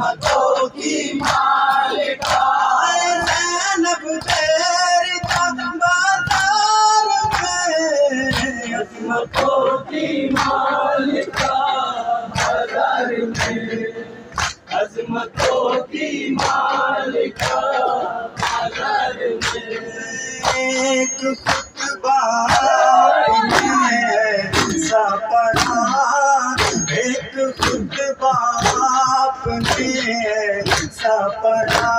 عظمتوں کی مالکہ زینب تیری بازار میں عظمتوں کی مالکہ بازار میں عظمتوں کی مالکہ بازار میں ایک خطبہ ایسا پڑھا ایک خطبہ آپ نے ایسا پڑھا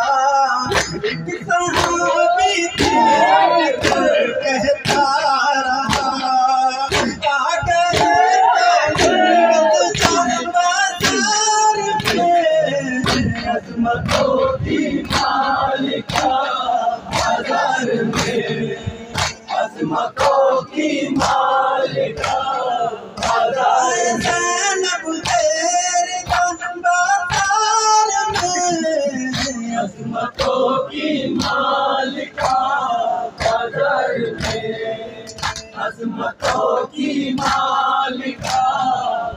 ایک صحابی کہتا رہا آ گئے بازار میں عظمتوں کی مالکہ بازار میں عظمتوں کی مالکہ بازار زینب تیری بازار میں عظمتوں کی مالکہ بازار میں عظمتوں کی مالکہ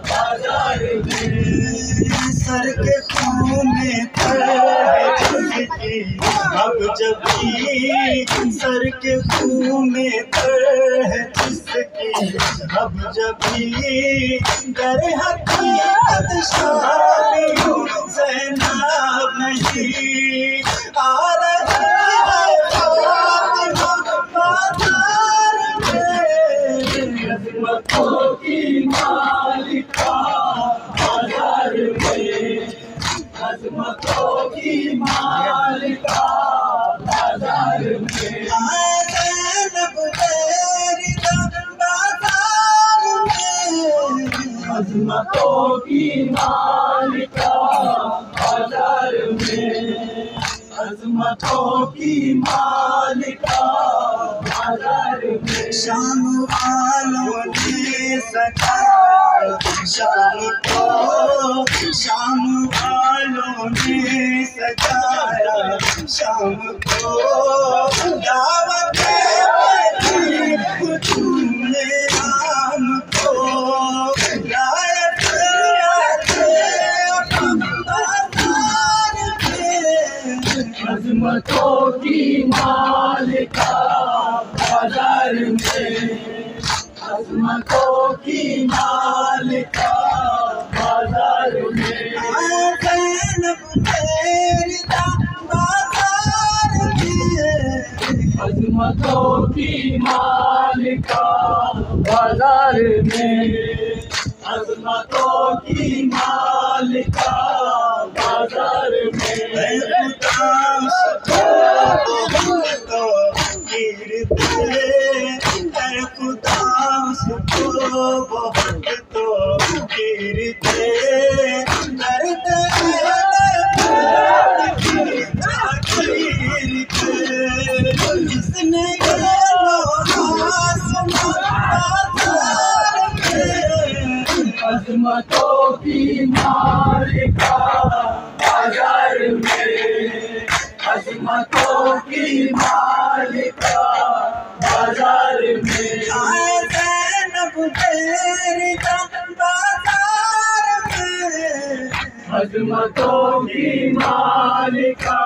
بازار میں سر کے خون میں تر ہے اب جب بھی سر کے خون میں تر ہے جس کی اب جب بھی در حقیقت شادی زینب نہیں آ رہی ہے فاطمہ بازار میں عظمتوں کی مالکہ بازار میں عظمتوں کی مالکہ بازار میں زینب تیری بازار میں عظمتوں کی مالکہ بازار میں عظمتوں کی مالکہ بازار میں شام والوں نے سجایا شام کو شام والوں نے سجایا شام کو دعوت رام کو رایت عظمتوں کی مالکہ بازار میں عظمتوں کی مالکہ بازار میں زینب تیری بازار میں عظمتوں کی مالکہ بازار میں عظمتوں کی مالکہ بازار میں خدا اس کو بہت تو گرتے درد جس نے عظمتوں کی مالکہ بازار میں عظمتوں کی مالکہ بازار میں زینب تیری بازار میں عظمتوں کی مالکہ